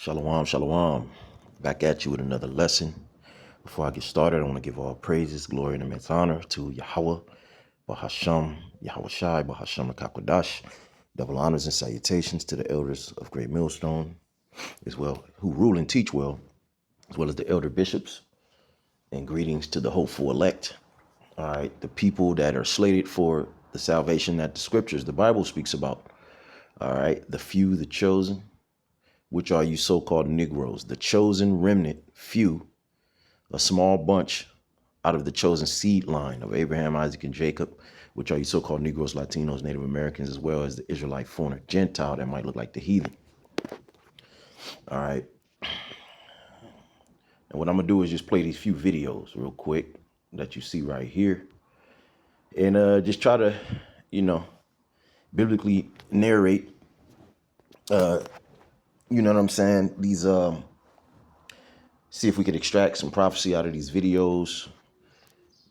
Shalom, shalom. Back at you with another lesson. Before I get started, I want to give all praises, glory, and immense honor to Yahweh, Bahasham, Yahweh Shai, Bahasham Kakwadash. Double honors and salutations to the elders of Great Millstone, as well, who rule and teach well, as well as the elder bishops. And greetings to the hopeful elect. All right, the people that are slated for the salvation that the scriptures, the Bible speaks about. All right, the few, the chosen, which are you so-called Negroes, the chosen remnant, few, a small bunch out of the chosen seed line of Abraham, Isaac, and Jacob, which are you so-called Negroes, Latinos, Native Americans, as well as the Israelite foreigner Gentile that might look like the heathen. All right. And what I'm going to do is just play these few videos real quick that you see right here. And just try to, biblically narrate, you know what I'm saying? These, see if we could extract some prophecy out of these videos.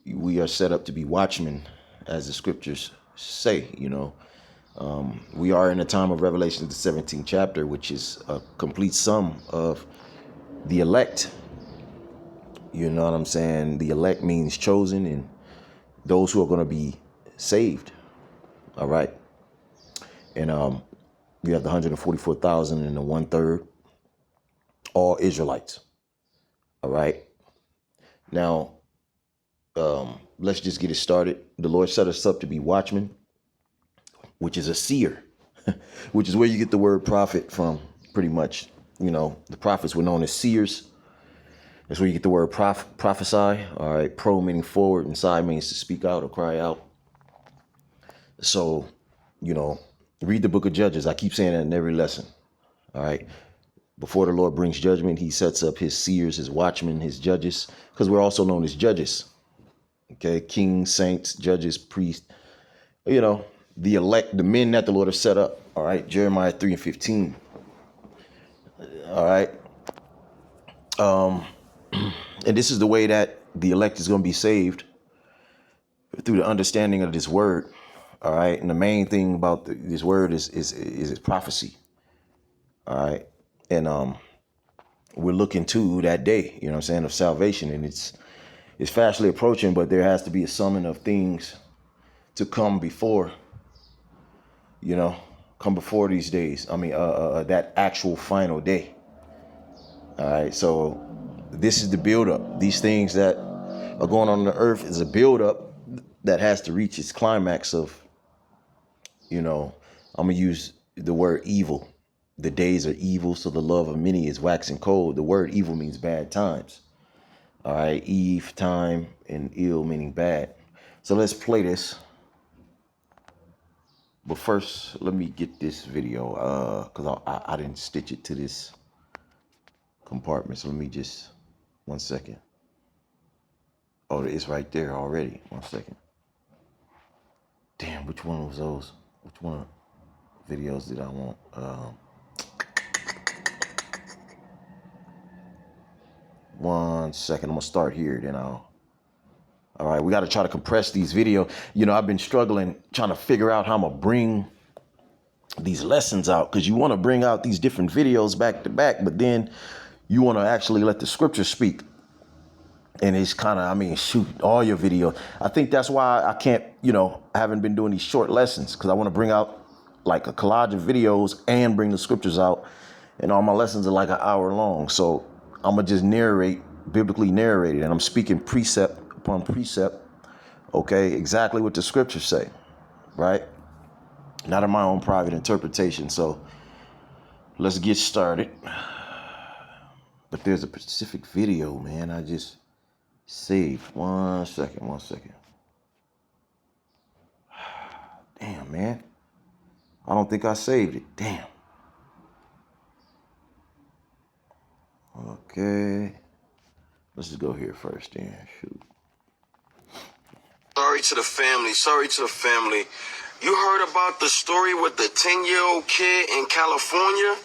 We are set up to be watchmen, as the scriptures say, We are in the time of Revelation, the 17th chapter, which is a complete sum of the elect. You know what I'm saying? The elect means chosen and those who are going to be saved. All right. And we have the 144,000 and the 1/3, all Israelites. All right. Now, let's just get it started. The Lord set us up to be watchmen, which is a seer, which is where you get the word prophet from, pretty much. The prophets were known as seers. That's where you get the word prophesy. All right. Pro meaning forward and side means to speak out or cry out. So, read the book of Judges. I keep saying that in every lesson. All right. Before the Lord brings judgment, he sets up his seers, his watchmen, his judges, because we're also known as judges. Okay. Kings, saints, judges, priests, the elect, the men that the Lord has set up. All right. Jeremiah 3:15. All right. And this is the way that the elect is going to be saved, through the understanding of this word. All right. And the main thing about this word is prophecy. All right. And we're looking to that day, of salvation. And it's fastly approaching, but there has to be a summon of things to come before, these days. I mean, that actual final day. All right. So this is the buildup. These things that are going on the earth is a buildup that has to reach its climax of, I'm going to use the word evil. The days are evil, so the love of many is waxing cold. The word evil means bad times. All right. Eve, time, and ill meaning bad. So let's play this. But first, let me get this video, because I didn't stitch it to this compartment. So let me just, 1 second. Oh, it's right there already. 1 second. Damn, which one was those? Which one of videos did I want? 1 second. I'm going to start here, then I'll. All right, we got to try to compress these videos. I've been struggling trying to figure out how I'm going to bring these lessons out, because you want to bring out these different videos back to back, but then you want to actually let the scripture speak. And it's kind of, shoot, all your videos. I think that's why I can't, I haven't been doing these short lessons, because I want to bring out like a collage of videos and bring the scriptures out. And all my lessons are like an hour long. So I'm going to just narrate, biblically narrated, and I'm speaking precept upon precept. Okay, exactly what the scriptures say, right? Not in my own private interpretation. So let's get started. But there's a specific video, man. I just saved. 1 second. Damn, man. I don't think I saved it. Damn. Okay. Let's just go here first, then. Shoot. Sorry to the family. You heard about the story with the 10-year-old kid in California?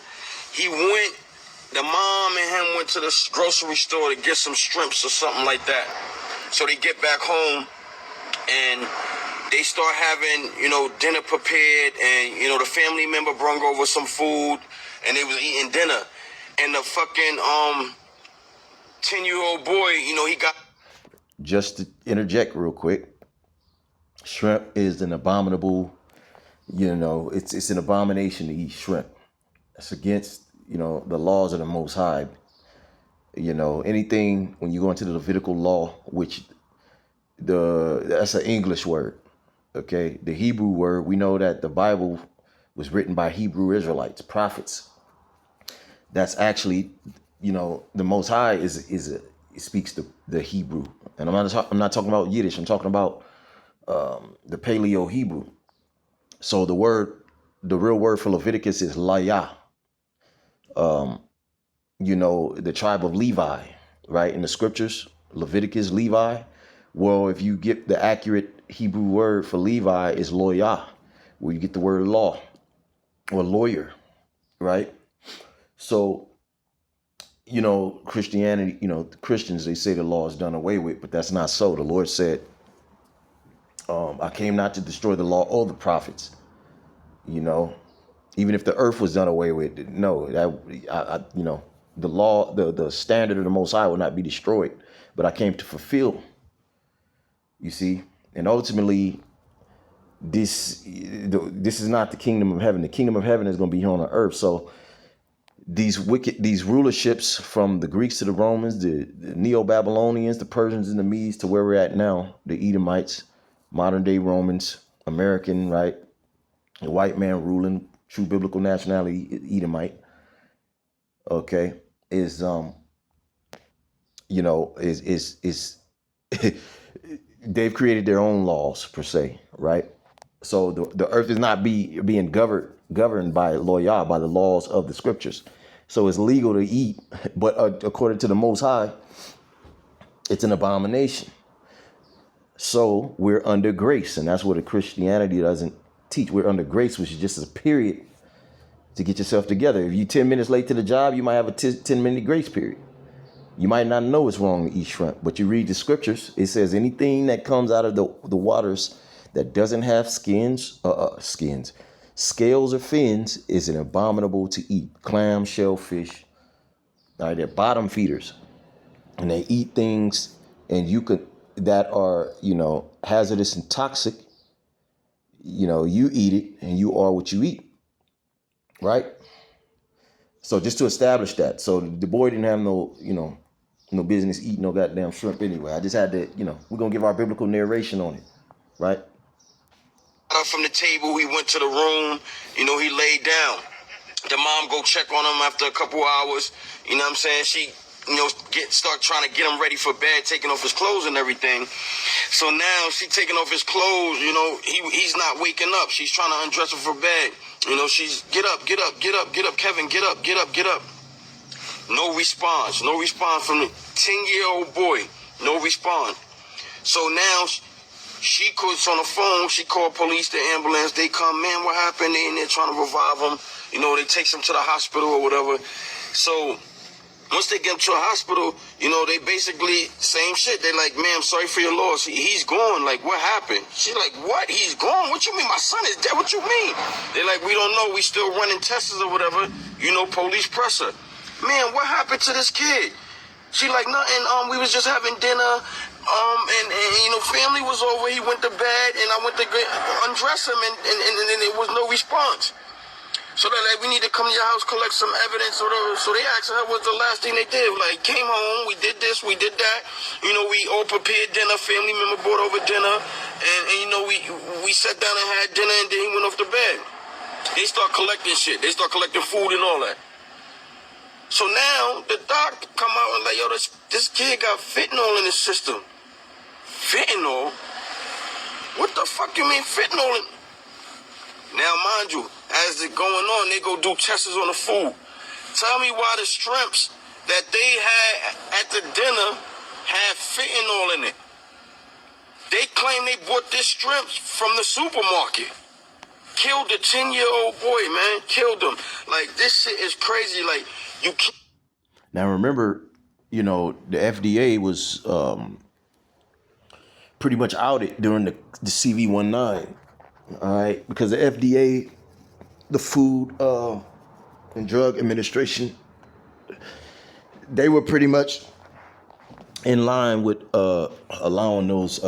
The mom and him went to the grocery store to get some shrimps or something like that. So they get back home and they start having, dinner prepared, and, the family member brung over some food and they was eating dinner. and the fucking 10-year-old boy, he got. Just to interject real quick, shrimp is an abominable, it's an abomination to eat shrimp. It's against, the laws of the Most High. Anything, when you go into the Levitical law, which that's an English word, okay? The Hebrew word, we know that the Bible was written by Hebrew Israelites, prophets. That's actually, the Most High it speaks the Hebrew. And I'm not talking about Yiddish. I'm talking about the Paleo Hebrew. So the real word for Leviticus is Layah. The tribe of Levi, right? In the scriptures, Leviticus, Levi. Well, if you get the accurate Hebrew word for Levi is Loyah, where you get the word law or lawyer, right? So, Christianity, the Christians, they say the law is done away with, but that's not so. The Lord said, I came not to destroy the law or the prophets, even if the earth was done away with. No, the law, the standard of the Most High will not be destroyed, but I came to fulfill, you see, and ultimately this is not the kingdom of heaven. The kingdom of heaven is going to be here on the earth. So these rulerships from the Greeks to the Romans, the Neo-Babylonians, the Persians and the Medes to where we're at now, the Edomites, modern day Romans, American, right? The white man ruling, true biblical nationality, Edomite, okay, is they've created their own laws per se, right? So the earth is not being governed by Loyah, by the laws of the scriptures. So it's legal to eat, but according to the Most High, it's an abomination. So we're under grace, and that's what a Christianity doesn't teach. We're under grace, which is just a period to get yourself together. If you're 10 minutes late to the job, you might have a 10-minute grace period. You might not know it's wrong to eat shrimp, but you read the scriptures. It says anything that comes out of the waters that doesn't have scales or fins is an abominable to eat. Clam, shellfish, all right, they're bottom feeders, and they eat things that are, hazardous and toxic. You eat it and you are what you eat, right? So just to establish that. So the boy didn't have no business eating no goddamn shrimp anyway. I just had to, we're going to give our biblical narration on it, right? Up from the table, he went to the room, he laid down. The mom go check on him after a couple hours, you know what I'm saying? She, start trying to get him ready for bed, taking off his clothes and everything. So now she taking off his clothes, he's not waking up. She's trying to undress him for bed. She's get up, Kevin, get up. No response from the 10-year-old boy. No response. So now she calls on the phone. She called police, the ambulance. They come, man, what happened? They in there trying to revive him. They takes him to the hospital or whatever. So once they get him to a hospital, they basically same shit. They like, ma'am, sorry for your loss. He's gone. Like, what happened? She's like, what? He's gone? What you mean? My son is dead? What you mean? They're like, we don't know. We still running tests or whatever. Police press her. Man, what happened to this kid? She like, nothing. We was just having dinner. And family was over. He went to bed, and I went to undress him, and there was no response. So they're like, we need to come to your house, collect some evidence, or whatever. So they asked her, what's the last thing they did? Like, came home, we did this, we did that. We all prepared dinner. Family member brought over dinner, and we sat down and had dinner, and then he went off to bed. They start collecting shit. They start collecting food and all that. So now the doctor come out and like, yo, this kid got fentanyl in his system. Fentanyl? What the fuck you mean fentanyl? Now, mind you, as it going on, they go do tests on the food. Tell me why the shrimps that they had at the dinner had fentanyl in it. They claim they bought this shrimps from the supermarket. Killed the 10-year-old boy, man. Killed him. Like, this shit is crazy. Like, you can't. Now, remember, the FDA was pretty much outed during the CV-19, all right? Because the FDA, the Food and Drug Administration, they were pretty much in line with allowing those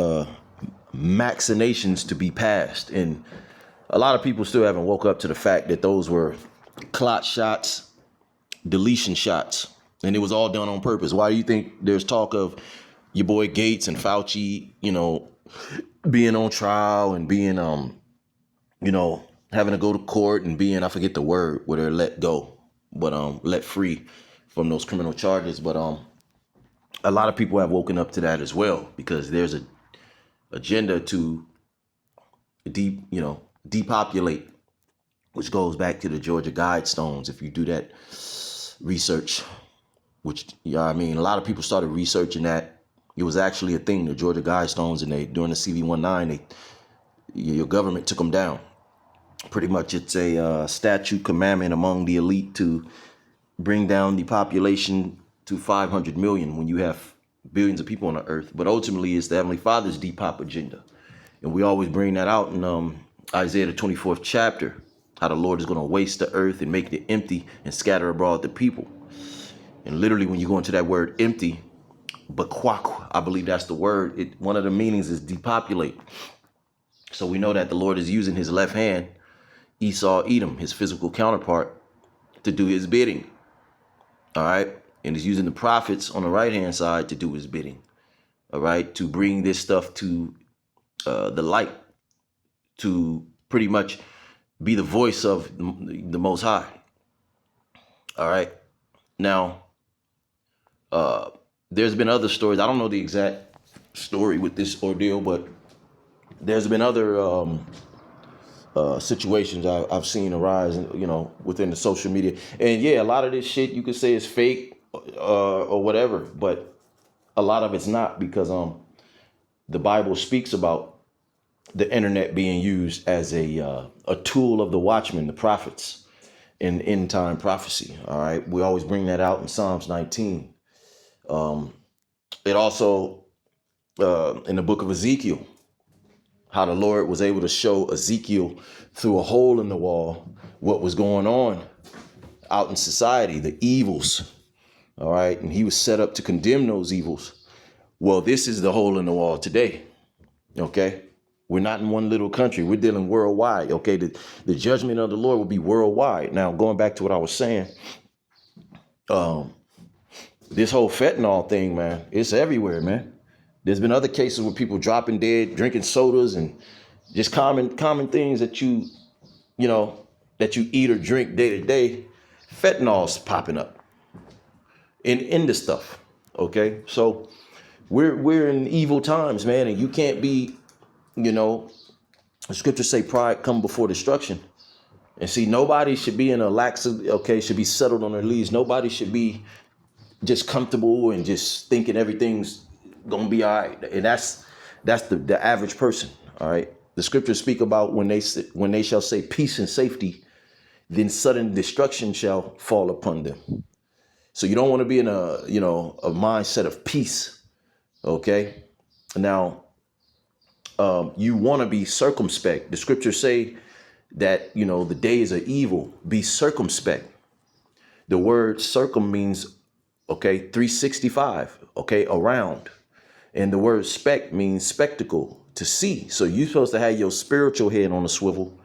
machinations to be passed. And a lot of people still haven't woke up to the fact that those were clot shots, deletion shots, and it was all done on purpose. Why do you think there's talk of your boy Gates and Fauci, being on trial and being, having to go to court and being, I forget the word, where they're let go, but let free from those criminal charges. But a lot of people have woken up to that as well, because there's a agenda to depopulate, which goes back to the Georgia Guidestones. If you do that research, which, a lot of people started researching that. It was actually a thing, the Georgia Guidestones, and during the CV-19, your government took them down. Pretty much it's a statute commandment among the elite to bring down the population to 500 million when you have billions of people on the earth. But ultimately, it's the Heavenly Father's depop agenda. And we always bring that out in Isaiah, the 24th chapter, how the Lord is going to waste the earth and make it empty and scatter abroad the people. And literally, when you go into that word empty, bakwak, I believe that's the word. One of the meanings is depopulate. So we know that the Lord is using his left hand, Esau, Edom, his physical counterpart, to do his bidding. All right. And he's using the prophets on the right hand side to do his bidding. All right. To bring this stuff to the light, to pretty much be the voice of the Most High. All right. Now, there's been other stories. I don't know the exact story with this ordeal, but there's been other situations I've seen arise, within the social media. And yeah, a lot of this shit you could say is fake or whatever, but a lot of it's not, because the Bible speaks about the internet being used as a tool of the watchmen, the prophets, in end time prophecy. All right, we always bring that out in Psalms 19. It also in the book of Ezekiel, how the Lord was able to show Ezekiel through a hole in the wall what was going on out in society, the evils. All right, and he was set up to condemn those evils. Well, this is the hole in the wall today. Okay. We're not in one little country. We're dealing worldwide. Okay. The judgment of the Lord will be worldwide. Now, going back to what I was saying, this whole fentanyl thing, man, it's everywhere, man. There's been other cases where people dropping dead, drinking sodas, and just common things that you eat or drink day to day. Fentanyl's popping up in this stuff. Okay. So we're in evil times, man, and you can't be, the scriptures say pride come before destruction. And see, nobody should be in a should be settled on their leaves. Nobody should be just comfortable and just thinking everything's gonna be all right. And that's the average person. All right. The scriptures speak about when they shall say peace and safety, then sudden destruction shall fall upon them. So you don't want to be in a mindset of peace. Okay. Now, you want to be circumspect. The scriptures say that, the days are evil. Be circumspect. The word circum means, 365, around. And the word spec means spectacle, to see. So you're supposed to have your spiritual head on a swivel,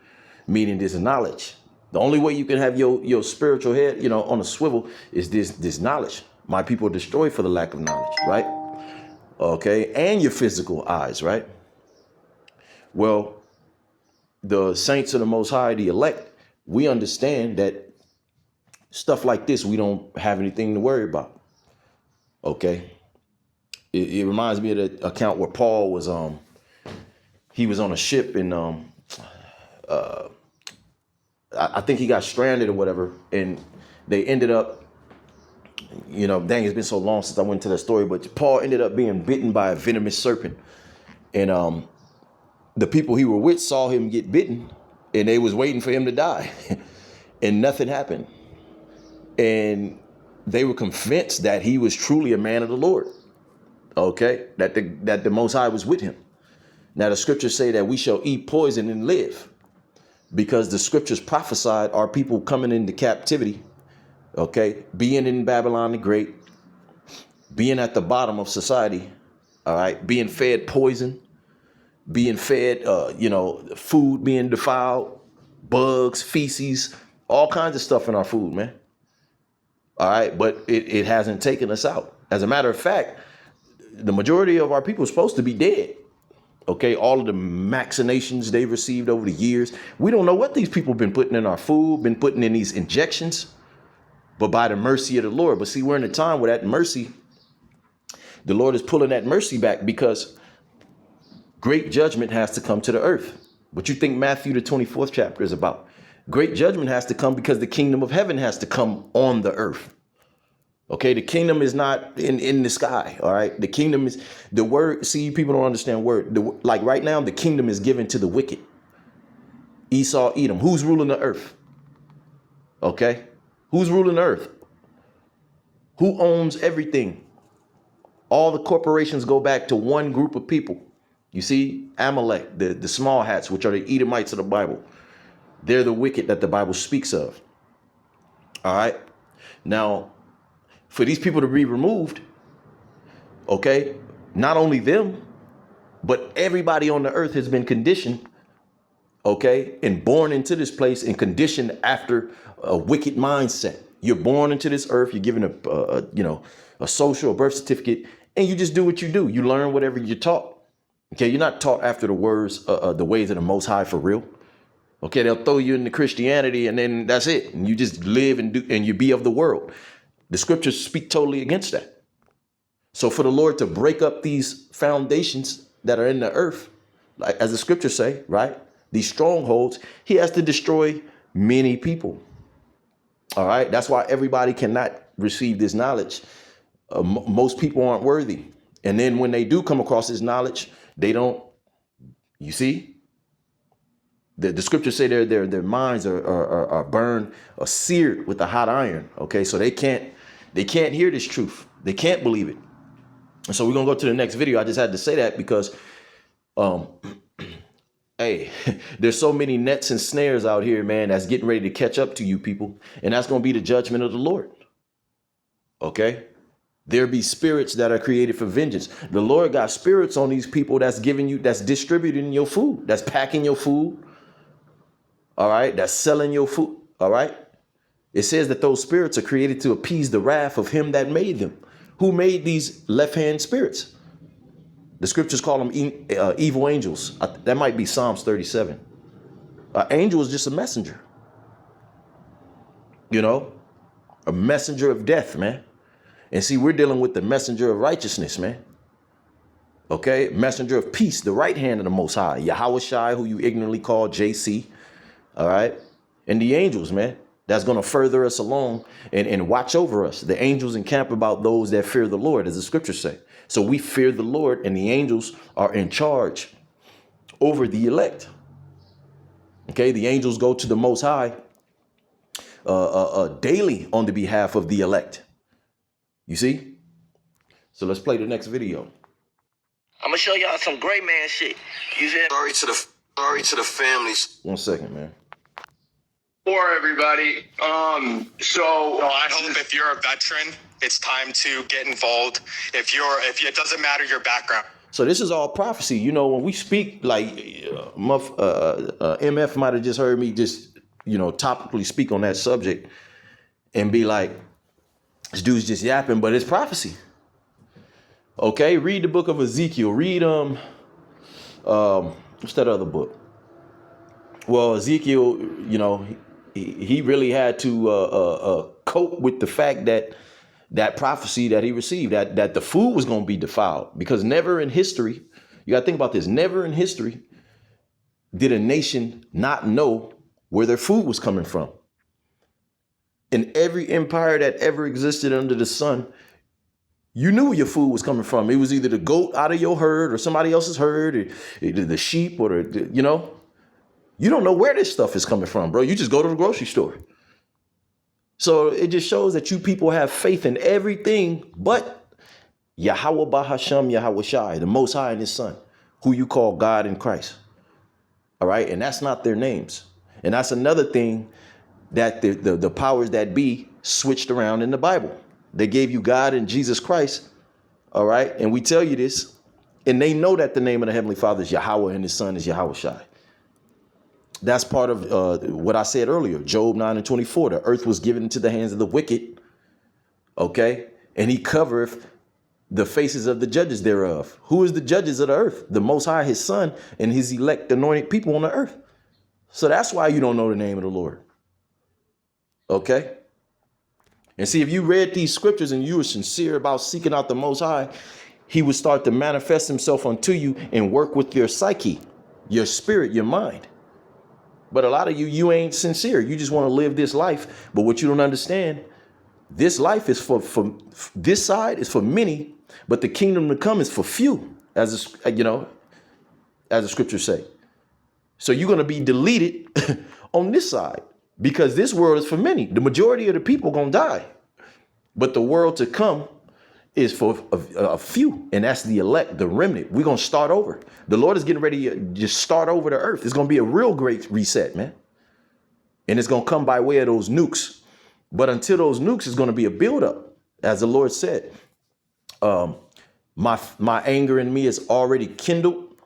meaning this knowledge. The only way you can have your spiritual head, on a swivel is this knowledge. My people are destroyed for the lack of knowledge, right? Okay. And your physical eyes, right? Well, the saints of the Most High, the elect, we understand that stuff like this, we don't have anything to worry about. Okay. It reminds me of the account where Paul was, he was on a ship and I think he got stranded or whatever. And they ended up, dang, it's been so long since I went to that story, but Paul ended up being bitten by a venomous serpent. And the people he were with saw him get bitten and they was waiting for him to die and nothing happened. And they were convinced that he was truly a man of the Lord. Okay. That the Most High was with him. Now the scriptures say that we shall eat poison and live, because the scriptures prophesied our people coming into captivity Okay, being in Babylon the Great, being at the bottom of society, all right, being fed poison, being fed, food being defiled, bugs, feces, all kinds of stuff in our food, man. All right, but it hasn't taken us out. As a matter of fact, the majority of our people are supposed to be dead. Okay, all of the vaccinations they've received over the years. We don't know what these people been putting in our food, been putting in these injections, but by the mercy of the Lord. But see, we're in a time where that mercy, the Lord is pulling that mercy back because great judgment has to come to the earth. What you think Matthew, the 24th chapter is about? Great judgment has to come because the kingdom of heaven has to come on the earth. Okay, the kingdom is not in the sky. All right, the kingdom is the word. See, people don't understand word. Like right now, the kingdom is given to the wicked. Esau, Edom. Who's ruling the earth? Okay, who's ruling the earth? Who owns everything? All the corporations go back to one group of people. You see, Amalek, the small hats, which are the Edomites of the Bible. They're the wicked that the Bible speaks of. All right, now, for these people to be removed, okay, not only them, but everybody on the earth has been conditioned, okay, and born into this place and conditioned after a wicked mindset. You're born into this earth, you're given a social, a birth certificate, and you just do what you do. You learn whatever you're taught. Okay, you're not taught after the words, the ways of the Most High for real. Okay, they'll throw you into Christianity and then that's it. And you just live and do, and you be of the world. The scriptures speak totally against that. So for the Lord to break up these foundations that are in the earth, like as the scriptures say, right? These strongholds, he has to destroy many people. All right. That's why everybody cannot receive this knowledge. Most people aren't worthy. And then when they do come across this knowledge, they don't, you see, the scriptures say their minds are burned or seared with a hot iron. Okay. So they can't hear this truth. They can't believe it. And so we're going to go to the next video. I just had to say that because, hey, there's so many nets and snares out here, man, that's getting ready to catch up to you people. And that's going to be the judgment of the Lord. Okay. There be spirits that are created for vengeance. The Lord got spirits on these people that's giving you, that's distributing your food, that's packing your food. All right. That's selling your food. All right. It says that those spirits are created to appease the wrath of him that made them. Who made these left-hand spirits? The scriptures call them evil angels. That might be Psalms 37. An angel is just a messenger. You know, a messenger of death, man. And see, we're dealing with the messenger of righteousness, man. Okay, messenger of peace, the right hand of the Most High, Yahweh Shai, who you ignorantly call JC. All right, and the angels, man. That's going to further us along and watch over us. The angels encamp about those that fear the Lord, as the scriptures say. So we fear the Lord and the angels are in charge over the elect. Okay, the angels go to the Most High daily on the behalf of the elect. You see? So let's play the next video. I'm gonna show y'all some gray man shit. You feel? Sorry to the families. 1 second, man. For everybody. So I hope if you're a veteran, it's time to get involved. If it doesn't matter your background. So this is all prophecy. You know, when we speak, like MF might have just heard me just, topically speak on that subject and be like, this dude's just yapping, but it's prophecy. Okay, read the book of Ezekiel. Read what's that other book? Well, Ezekiel, he really had to cope with the fact that prophecy that he received, that the food was going to be defiled, because never in history, you got to think about this, never in history did a nation not know where their food was coming from. In every empire that ever existed under the sun, you knew where your food was coming from. It was either the goat out of your herd or somebody else's herd, or the sheep, or you don't know where this stuff is coming from, bro. You just go to the grocery store. So it just shows that you people have faith in everything but Yahweh Bahasham Yahweh Shai, the Most High and his Son, who you call God in Christ. All right. And that's not their names. And that's another thing that the powers that be switched around in the Bible. They gave you God and Jesus Christ. All right. And we tell you this, and they know that the name of the Heavenly Father is Yahweh and his son is Yahweh Shai. That's part of what I said earlier. Job 9:24. The earth was given into the hands of the wicked. OK, and he covereth the faces of the judges thereof. Who is the judges of the earth? The Most High, his son, and his elect anointed people on the earth. So that's why you don't know the name of the Lord. OK. And see, if you read these scriptures and you were sincere about seeking out the Most High, he would start to manifest himself unto you and work with your psyche, your spirit, your mind. But a lot of you ain't sincere. You just want to live this life. But what you don't understand, this life is for this side is for many, but the kingdom to come is for few, as as the scriptures say. So you're going to be deleted on this side because this world is for many. The majority of the people going to die, but the world to come is for a few, and that's the elect, the remnant. We're going to start over. The Lord is getting ready to just start over the earth. It's going to be a real great reset, man. And it's going to come by way of those nukes. But until those nukes, is going to be a buildup. As the Lord said, my anger in me is already kindled.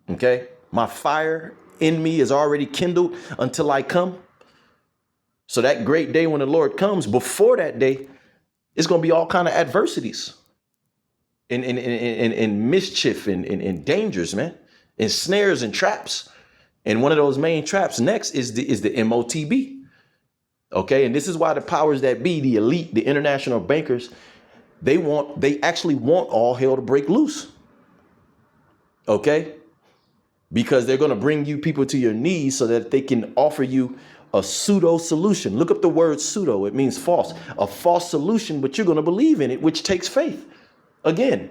Okay. My fire in me is already kindled until I come. So that great day when the Lord comes, before that day, it's going to be all kind of adversities and mischief and dangers, man, and snares and traps. And one of those main traps next is the MOTB. OK, and this is why the powers that be, the elite, the international bankers, they actually want all hell to break loose. OK, because they're going to bring you people to your knees so that they can offer you a pseudo solution. Look up the word pseudo. It means false, a false solution, but you're going to believe in it, which takes faith. Again,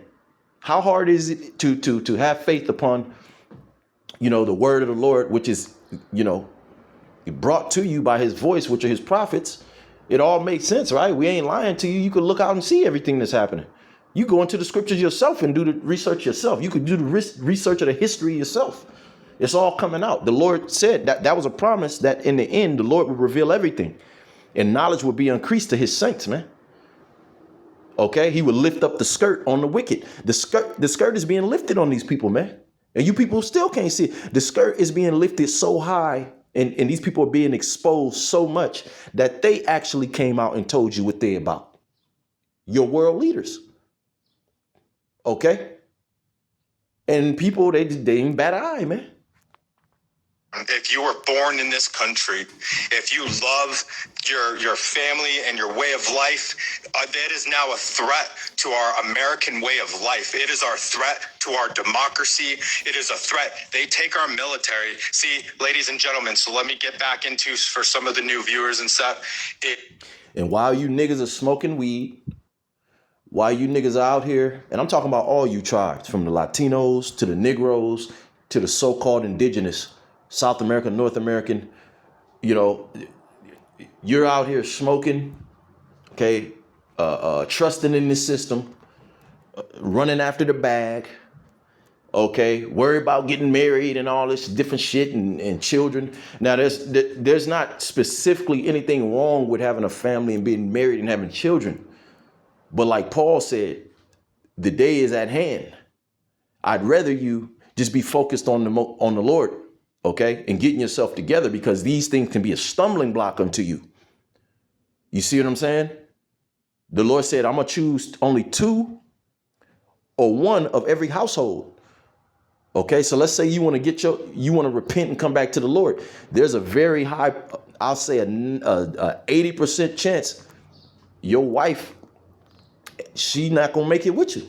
how hard is it to have faith upon, the word of the Lord, which is, brought to you by his voice, which are his prophets. It all makes sense, right? We ain't lying to you. You could look out and see everything that's happening. You go into the scriptures yourself and do the research yourself. You could do the research of the history yourself. It's all coming out. The Lord said that was a promise that in the end, the Lord would reveal everything and knowledge would be increased to his saints, man. OK, he would lift up the skirt on the wicked. The skirt is being lifted on these people, man. And you people still can't see it. The skirt is being lifted so high. And these people are being exposed so much that they actually came out and told you what they're about. Your world leaders. OK. And people, they ain't bat an eye, man. If you were born in this country, if you love your family and your way of life, that is now a threat to our American way of life. It is our threat to our democracy. It is a threat. They take our military. See, ladies and gentlemen, so let me get back into, for some of the new viewers and stuff. And while you niggas are smoking weed, while you niggas are out here, and I'm talking about all you tribes, from the Latinos to the Negroes to the so-called indigenous, South American, North American, you're out here smoking, okay, trusting in this system, running after the bag, okay, worry about getting married and all this different shit and children. Now, there's not specifically anything wrong with having a family and being married and having children. But like Paul said, the day is at hand. I'd rather you just be focused on the Lord. OK, and getting yourself together, because these things can be a stumbling block unto you. You see what I'm saying? The Lord said, I'm going to choose only 2 or 1 of every household. OK, so let's say you want to repent and come back to the Lord. There's a very high, I'll say a 80% chance your wife, she's not going to make it with you.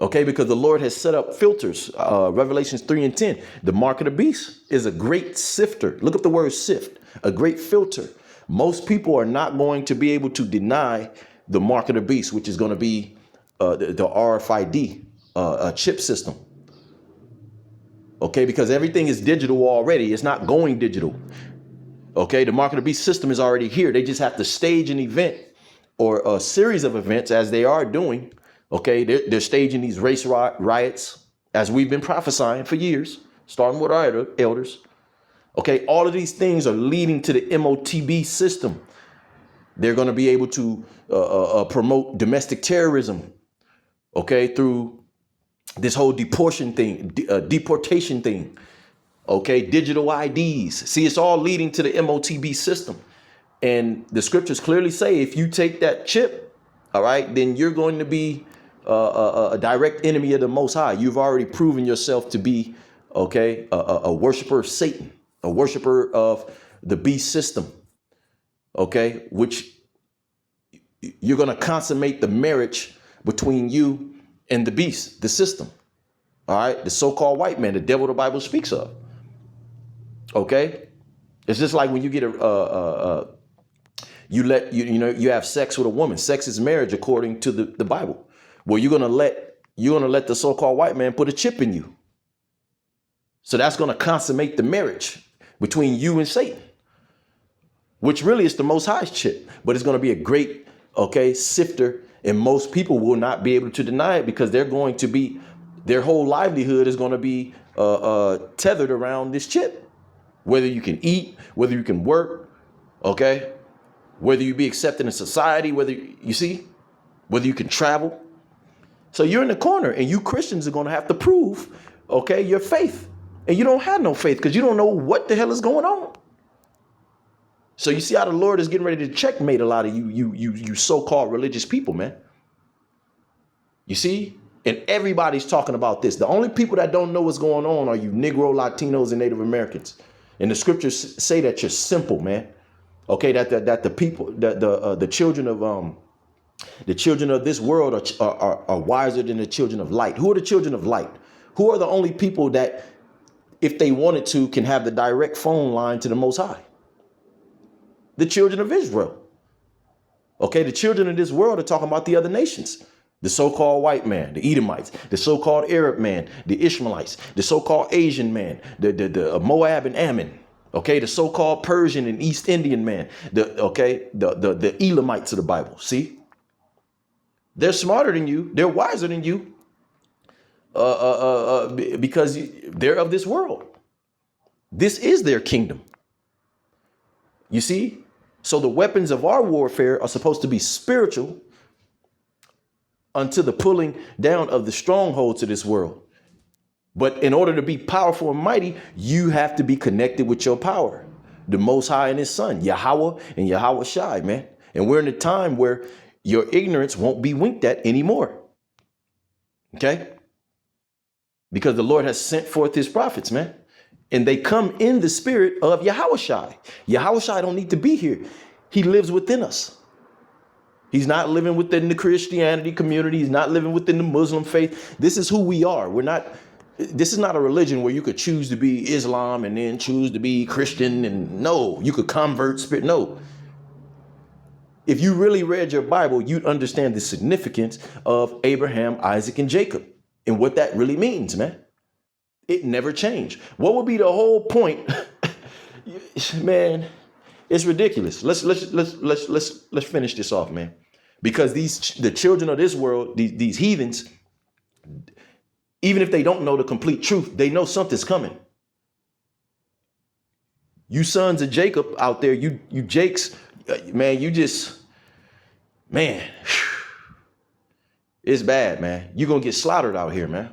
OK, because the Lord has set up filters. Revelations 3:10. The mark of the beast is a great sifter. Look up the word sift, a great filter. Most people are not going to be able to deny the mark of the beast, which is going to be the RFID chip system. OK, because everything is digital already. It's not going digital. OK, the mark of the beast system is already here. They just have to stage an event or a series of events, as they are doing. OK, they're staging these race riots, as we've been prophesying for years, starting with our elders. OK, all of these things are leading to the MOTB system. They're going to be able to promote domestic terrorism, okay, through this whole deportation thing, okay, digital IDs. See, it's all leading to the MOTB system. And the scriptures clearly say if you take that chip, all right, then you're going to be a direct enemy of the Most High. You've already proven yourself to be, okay, a worshiper of Satan, a worshiper of the beast system, okay, which you're going to consummate the marriage between you and the beast, the system, all right, the so-called white man, the devil the Bible speaks of, okay? It's just like when you get you have sex with a woman. Sex is marriage according to the Bible. Well, you're gonna let the so-called white man put a chip in you. So that's gonna consummate the marriage between you and Satan, which really is the Most High's chip. But it's gonna be a great, okay, sifter, and most people will not be able to deny it because their whole livelihood is gonna be tethered around this chip. Whether you can eat, whether you can work, okay, whether you be accepted in society, whether you can travel. So you're in the corner, and you Christians are going to have to prove, okay, your faith. And you don't have no faith because you don't know what the hell is going on. So you see how the Lord is getting ready to checkmate a lot of you so-called religious people, man. You see? And everybody's talking about this. The only people that don't know what's going on are you Negro, Latinos, and Native Americans. And the scriptures say that you're simple, man. Okay, that the people, the children of this world are wiser than the children of light. Who are the children of light? Who are the only people that, if they wanted to, can have the direct phone line to the Most High? The children of Israel. Okay, the children of this world are talking about the other nations. The so-called white man, the Edomites, the so-called Arab man, the Ishmaelites, the so-called Asian man, the Moab and Ammon. Okay, the so-called Persian and East Indian man, the Elamites of the Bible. See, they're smarter than you, they're wiser than you, because they're of this world. This is their kingdom. You see, so the weapons of our warfare are supposed to be spiritual unto the pulling down of the strongholds of this world. But in order to be powerful and mighty, you have to be connected with your power, the Most High and his son, Yahweh and Yahweh Shai, man. And we're in a time where your ignorance won't be winked at anymore. Okay? Because the Lord has sent forth his prophets, man. And they come in the spirit of Yahweh Shai. Yahweh Shai don't need to be here. He lives within us. He's not living within the Christianity community. He's not living within the Muslim faith. This is who we are. This is not a religion where you could choose to be Islam and then choose to be Christian. And no, you could convert spirit. No. If you really read your Bible, you'd understand the significance of Abraham, Isaac, and Jacob and what that really means, man. It never changed. What would be the whole point? Man, it's ridiculous. Let's finish this off, man. Because the children of this world, these heathens, even if they don't know the complete truth, they know something's coming. You sons of Jacob out there, you Jakes, man, it's bad, man. You're going to get slaughtered out here, man.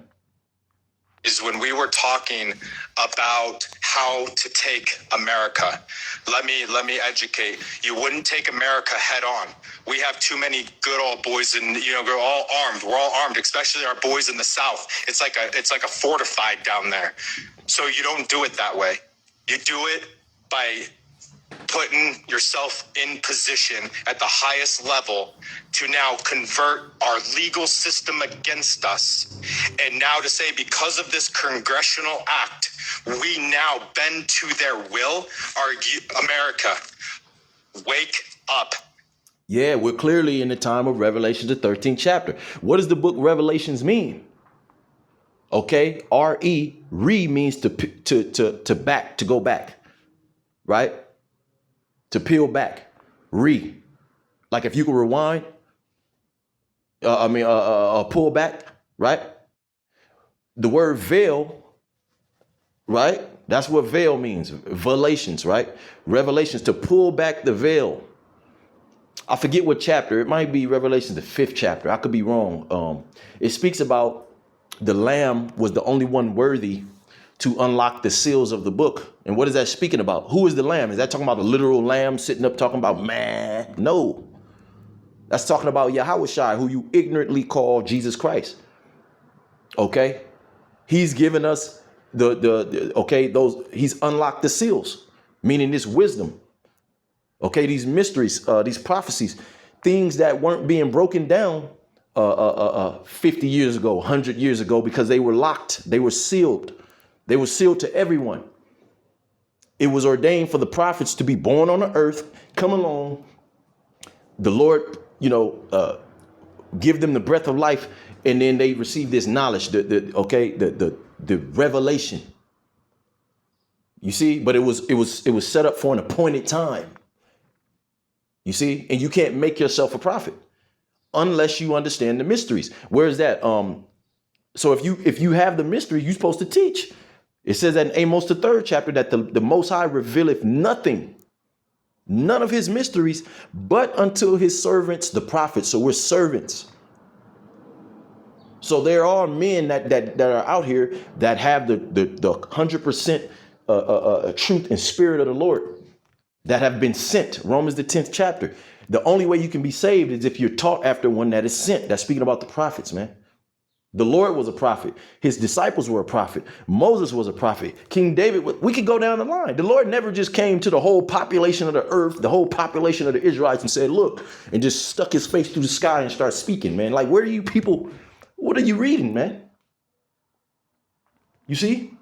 Is when we were talking about how to take America. Let me educate. You wouldn't take America head on. We have too many good old boys, and we're all armed. We're all armed, especially our boys in the South. It's like a fortified down there. So you don't do it that way. You do it by putting yourself in position at the highest level to now convert our legal system against us. And now to say, because of this congressional act, we now bend to their will. America, wake up. Yeah, we're clearly in the time of Revelation, the 13th chapter. What does the book Revelations mean? Okay, re means to back, to go back, right? To peel back, like if you could rewind, pull back, right? The word veil, right? That's what veil means, velations, right? Revelations, to pull back the veil. I forget what chapter. It might be Revelation, the 5th chapter. I could be wrong. It speaks about the Lamb was the only one worthy to unlock the seals of the book. And what is that speaking about? Who is the Lamb? Is that talking about the literal Lamb sitting up talking about man? No. That's talking about Yahushua, who you ignorantly call Jesus Christ. Okay? He's given us he's unlocked the seals, meaning this wisdom. Okay, these mysteries, these prophecies, things that weren't being broken down 50 years ago, 100 years ago, because they were locked. They were sealed. They were sealed to everyone. It was ordained for the prophets to be born on the earth, come along. The Lord, give them the breath of life, and then they receive this knowledge, the revelation. You see, but it was set up for an appointed time. You see, and you can't make yourself a prophet unless you understand the mysteries. Where is that? So if you have the mystery, you're supposed to teach. It says that in Amos, the 3rd chapter, that the Most High revealeth nothing, none of his mysteries, but unto his servants, the prophets. So we're servants. So there are men that are out here that have the 100% truth and spirit of the Lord, that have been sent. Romans, the 10th chapter. The only way you can be saved is if you're taught after one that is sent. That's speaking about the prophets, man. The Lord was a prophet. His disciples were a prophet. Moses was a prophet. King David, we could go down the line. The Lord never just came to the whole population of the earth, the whole population of the Israelites, and said, look, and just stuck his face through the sky and started speaking, man. Like, where are you people? What are you reading, man? You see?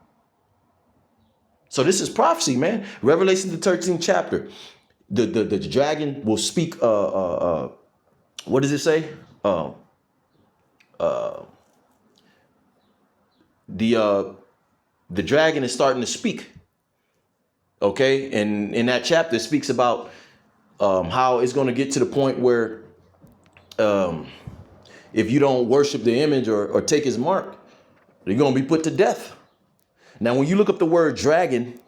So this is prophecy, man. Revelation, the 13th chapter. The dragon will speak. What does it say? The dragon is starting to speak. Okay, and in that chapter it speaks about how it's going to get to the point where if you don't worship the image or take his mark, you're going to be put to death. Now, when you look up the word dragon,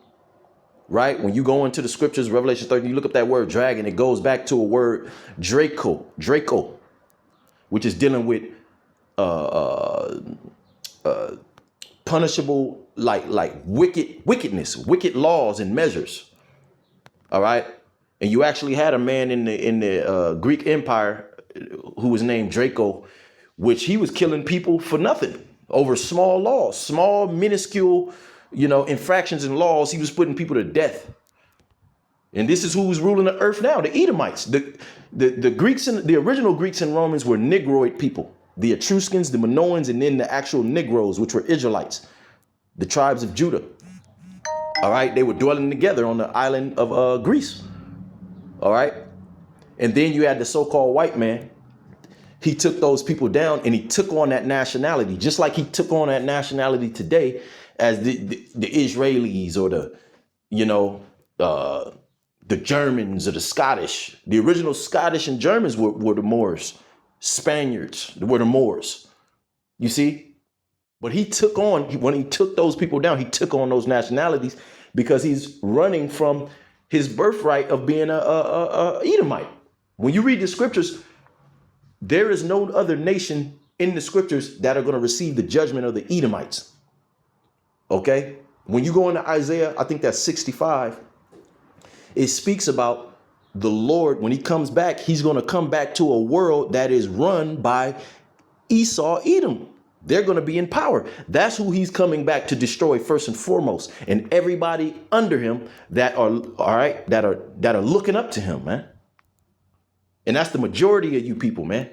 right, when you go into the scriptures, Revelation 13, you look up that word dragon, it goes back to a word Draco, which is dealing with punishable, like wickedness, wicked laws and measures. All right. And you actually had a man in the Greek Empire who was named Draco, which he was killing people for nothing over small laws, small, minuscule, infractions and laws. He was putting people to death. And this is who's ruling the earth now, the Edomites. The Greeks, and the original Greeks and Romans were Negroid people. The Etruscans, the Minoans, and then the actual Negroes, which were Israelites, the tribes of Judah. All right. They were dwelling together on the island of Greece. All right. And then you had the so-called white man. He took those people down and he took on that nationality, just like he took on that nationality today as the Israelis or the Germans or the Scottish. The original Scottish and Germans were the Moors. Spaniards were the Moors. You see? But he took on, when he took those people down, he took on those nationalities because he's running from his birthright of being a Edomite. When you read the scriptures, there is no other nation in the scriptures that are going to receive the judgment of the Edomites. Okay? When you go into Isaiah, I think that's 65, it speaks about the Lord. When he comes back, he's going to come back to a world that is run by Esau, Edom. They're going to be in power. That's who he's coming back to destroy first and foremost. And everybody under him that are looking up to him, man. And that's the majority of you people, man.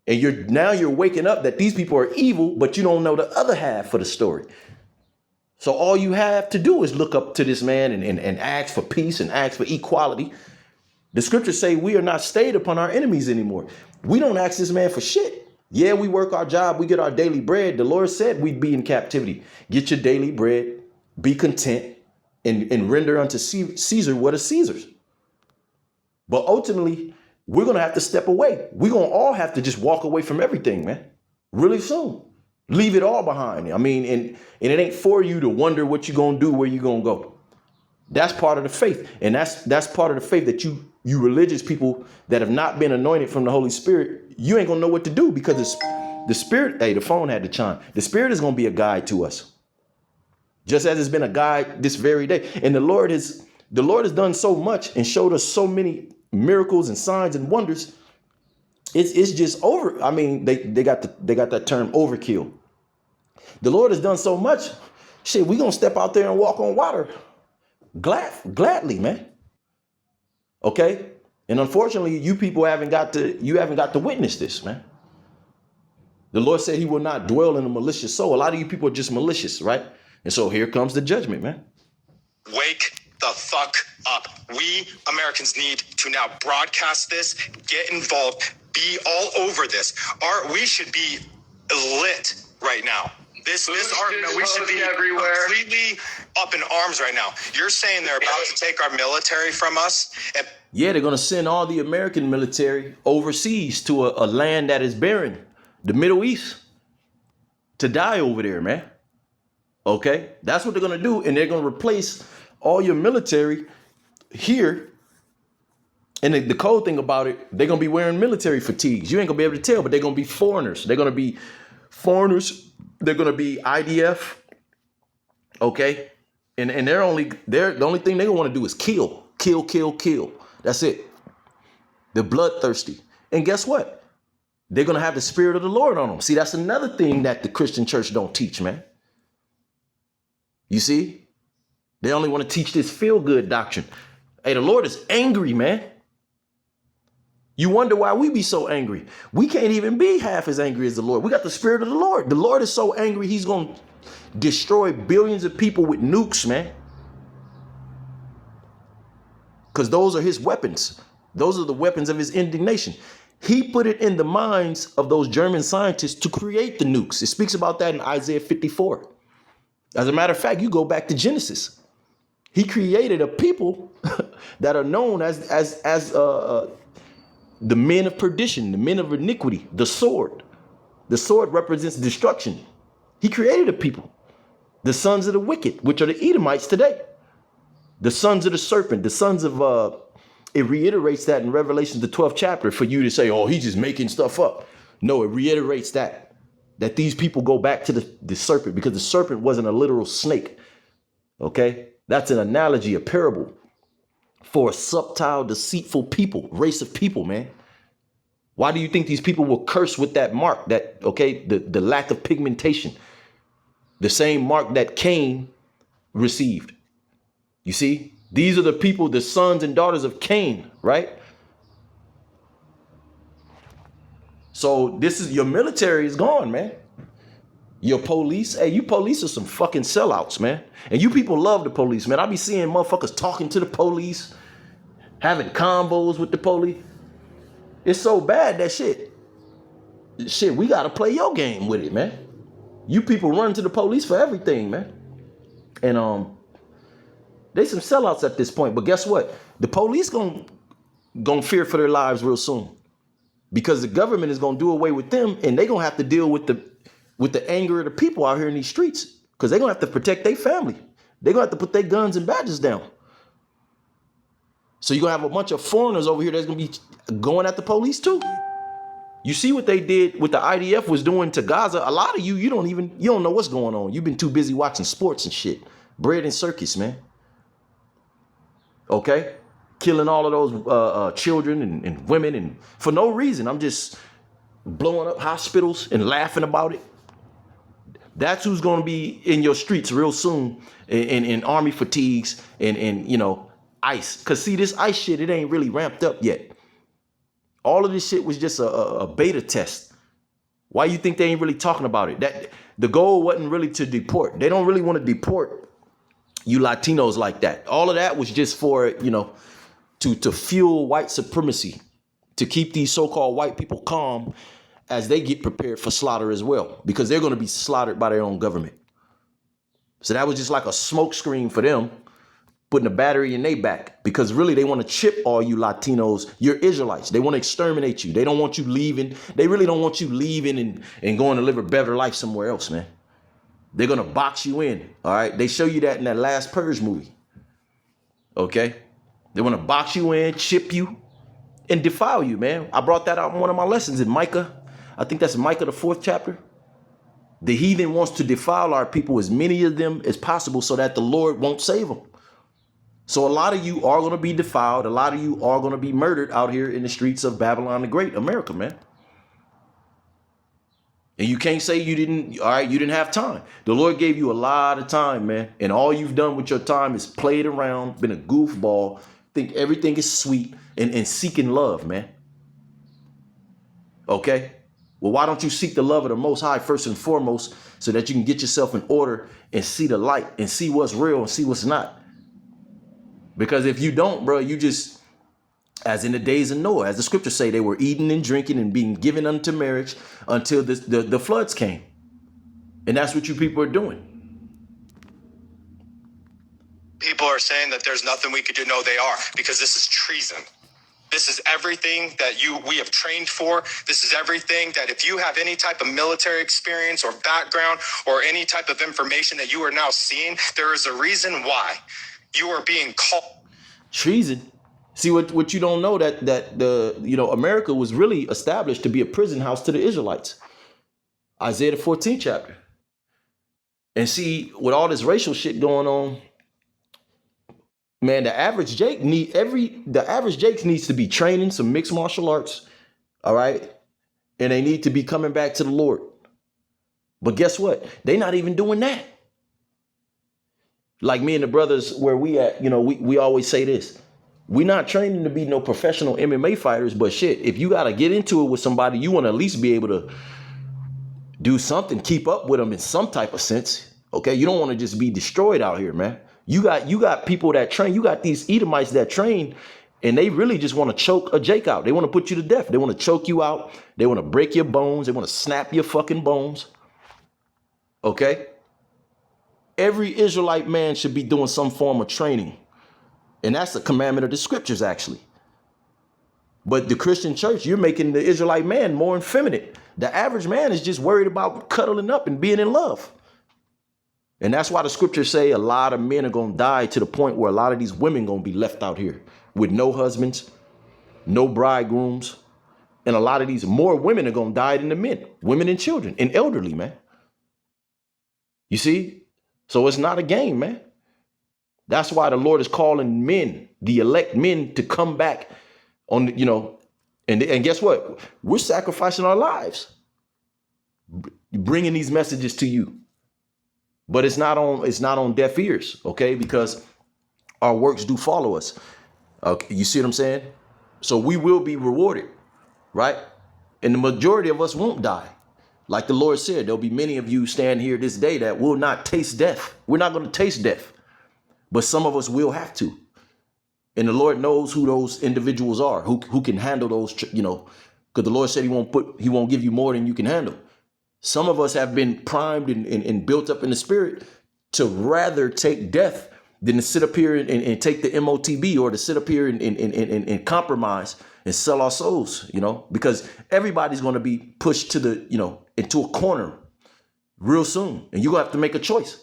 And you're waking up that these people are evil, but you don't know the other half of the story. So all you have to do is look up to this man and ask for peace and ask for equality. The scriptures say we are not stayed upon our enemies anymore. We don't ask this man for shit. Yeah, we work our job. We get our daily bread. The Lord said we'd be in captivity. Get your daily bread, be content, and render unto Caesar what is Caesar's. But ultimately, we're going to have to step away. We're going to all have to just walk away from everything, man, really soon. Leave it all behind. I mean, and it ain't for you to wonder what you're going to do, where you're going to go. That's part of the faith. And that's part of the faith that you you religious people that have not been anointed from the Holy Spirit, you ain't gonna know what to do because the Spirit, hey, the phone had to chime. The Spirit is gonna be a guide to us. Just as it's been a guide this very day. And the Lord has done so much and showed us so many miracles and signs and wonders. It's just over. I mean, they got that term overkill. The Lord has done so much. Shit, we gonna step out there and walk on water gladly, man. Okay? And unfortunately, you people haven't got to witness this, man. The Lord said he will not dwell in a malicious soul. A lot of you people are just malicious, right? And so here comes the judgment, man. Wake the fuck up. We Americans need to now broadcast this, get involved, be all over this. We should be lit right now. We should be everywhere, completely up in arms right now. You're saying they're about to take our military from us? Yeah, they're going to send all the American military overseas to a land that is barren, the Middle East, to die over there, man. Okay, that's what they're going to do. And they're going to replace all your military here. And the cold thing about it, they're going to be wearing military fatigues. You ain't going to be able to tell, but they're going to be foreigners. They're going to be foreigners. They're going to be IDF. Okay. And the only thing they're going to want to do is kill. That's it. They're bloodthirsty. And guess what? They're going to have the Spirit of the Lord on them. See, that's another thing that the Christian church don't teach, man. You see, they only want to teach this feel-good doctrine. Hey, the Lord is angry, man. You wonder why we be so angry. We can't even be half as angry as the Lord. We got the Spirit of the Lord. The Lord is so angry, he's going to destroy billions of people with nukes, man. Because those are his weapons. Those are the weapons of his indignation. He put it in the minds of those German scientists to create the nukes. It speaks about that in Isaiah 54. As a matter of fact, you go back to Genesis. He created a people that are known as the men of perdition, the men of iniquity, the sword. The sword represents destruction. He created a people, the sons of the wicked, which are the Edomites today. The sons of the serpent, the sons of, it reiterates that in Revelation, the 12th chapter, for you to say, oh, he's just making stuff up. No, it reiterates that these people go back to the serpent because the serpent wasn't a literal snake. Okay, that's an analogy, a parable for a subtle, deceitful people, race of people, man. Why do you think these people were cursed with that mark, the lack of pigmentation, the same mark that Cain received? You see, these are the people, the sons and daughters of Cain, right? So your military is gone, man. Your police, hey, you police are some fucking sellouts, man. And you people love the police, man. I be seeing motherfuckers talking to the police, having convos with the police. It's so bad, that shit, we got to play your game with it, man. You people run to the police for everything, man. And they some sellouts at this point. But guess what? The police gonna fear for their lives real soon. Because the government is going to do away with them, and they're going to have to deal with the anger of the people out here in these streets, because they're going to have to protect their family. They're going to have to put their guns and badges down. So you're going to have a bunch of foreigners over here that's going to be going at the police too. You see what they did, what the IDF was doing to Gaza. A lot of you don't know what's going on. You've been too busy watching sports and shit. Bread and circus, man. Okay? Killing all of those children and women, and for no reason. I'm just blowing up hospitals and laughing about it. That's who's going to be in your streets real soon, in army fatigues and ICE. Because see, this ICE shit, it ain't really ramped up yet. All of this shit was just a beta test. Why you think they ain't really talking about it? That the goal wasn't really to deport. They don't really want to deport you Latinos like that. All of that was just for, to fuel white supremacy, to keep these so-called white people calm as they get prepared for slaughter as well, because they're going to be slaughtered by their own government. So that was just like a smoke screen for them, putting a battery in their back, because really they want to chip all you Latinos, you're Israelites. They want to exterminate you. They don't want you leaving. They really don't want you leaving and going to live a better life somewhere else, man. They're going to box you in. All right. They show you that in that last Purge movie. Okay. They want to box you in, chip you, and defile you, man. I brought that out in one of my lessons in Micah. I think that's Micah, the 4th chapter. The heathen wants to defile our people, as many of them as possible, so that the Lord won't save them. So a lot of you are going to be defiled. A lot of you are going to be murdered out here in the streets of Babylon the Great, America, man. And you can't say you didn't, all right, you didn't have time. The Lord gave you a lot of time, man. And all you've done with your time is played around, been a goofball, think everything is sweet, and seeking love, man. Okay? Well, why don't you seek the love of the Most High first and foremost, so that you can get yourself in order and see the light and see what's real and see what's not? Because if you don't, bro, you just, as in the days of Noah, as the scriptures say, they were eating and drinking and being given unto marriage until the floods came. And that's what you people are doing. People are saying that there's nothing we could do. No, they are, because this is treason. This is everything that we have trained for. This is everything that if you have any type of military experience or background or any type of information that you are now seeing, there is a reason why you are being called Treason. See, what you don't know, that the America was really established to be a prison house to the Israelites. Isaiah the 14th chapter. And see, with all this racial shit going on, man, the average Jake needs to be training some mixed martial arts, all right? And they need to be coming back to the Lord. But guess what? They're not even doing that. Like me and the brothers where we at, we always say this. We're not training to be no professional MMA fighters, but shit, if you got to get into it with somebody, you want to at least be able to do something, keep up with them in some type of sense. Okay, you don't want to just be destroyed out here, man. You got people that train. You got these Edomites that train, and they really just want to choke a Jake out. They want to put you to death. They want to choke you out. They want to break your bones. They want to snap your fucking bones. Okay? Every Israelite man should be doing some form of training. And that's a commandment of the scriptures, actually. But the Christian church, you're making the Israelite man more effeminate. The average man is just worried about cuddling up and being in love. And that's why the scriptures say a lot of men are going to die, to the point where a lot of these women going to be left out here with no husbands, no bridegrooms. And a lot of these more women are going to die than the men, women and children and elderly, man. You see? So it's not a game, man. That's why the Lord is calling men, the elect men, to come back on, and guess what? We're sacrificing our lives, bringing these messages to you. But it's not on deaf ears, okay? Because our works do follow us. Okay, you see what I'm saying? So we will be rewarded, right? And the majority of us won't die. Like the Lord said, there'll be many of you stand here this day that will not taste death. We're not going to taste death, but some of us will have to. And the Lord knows who those individuals are, who can handle those, because the Lord said he won't give you more than you can handle. Some of us have been primed and built up in the spirit to rather take death than to sit up here and take the MOTB, or to sit up here and compromise and sell our souls, because everybody's going to be pushed to the, into a corner real soon. And you're going to have to make a choice.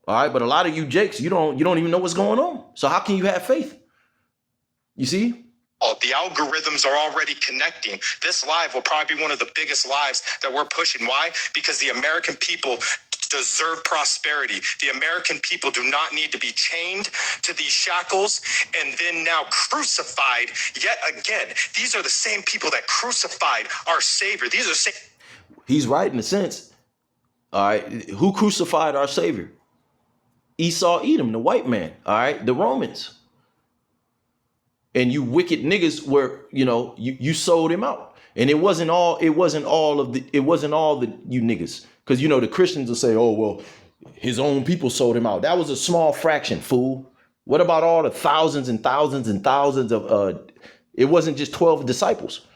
All right. But a lot of you Jakes, you don't even know what's going on. So how can you have faith? You see? Oh, the algorithms are already connecting. This live will probably be one of the biggest lives that we're pushing. Why? Because the American people deserve prosperity. The American people do not need to be chained to these shackles and then now crucified yet again. These are the same people that crucified our Savior. These are the same. He's right in a sense. All right. Who crucified our Savior? Esau, Edom, the white man. All right. The Romans. And you wicked niggas were, you sold him out. And it wasn't all the you niggas. Because, the Christians will say, oh, well, his own people sold him out. That was a small fraction, fool. What about all the thousands and thousands and thousands of, it wasn't just 12 disciples.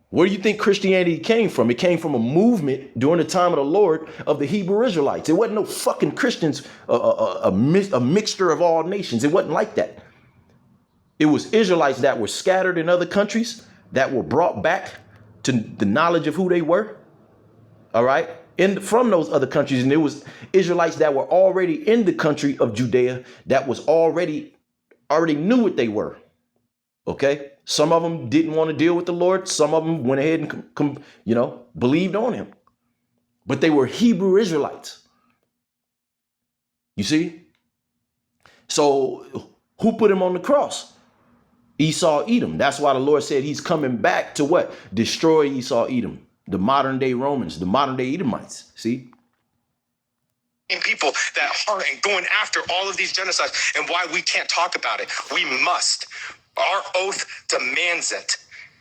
Where do you think Christianity came from? It came from a movement during the time of the Lord of the Hebrew Israelites. It wasn't no fucking Christians, a mixture of all nations. It wasn't like that. It was Israelites that were scattered in other countries that were brought back to the knowledge of who they were. All right. From those other countries. And it was Israelites that were already in the country of Judea that was already already knew what they were. Okay. Some of them didn't want to deal with the Lord. Some of them went ahead and, believed on him. But they were Hebrew Israelites. You see? So who put him on the cross? Esau, Edom. That's why the Lord said he's coming back to what? Destroy Esau, Edom. The modern day Romans, the modern day Edomites. See? People that are and going after all of these genocides, and why we can't talk about it. We must. Our oath demands it.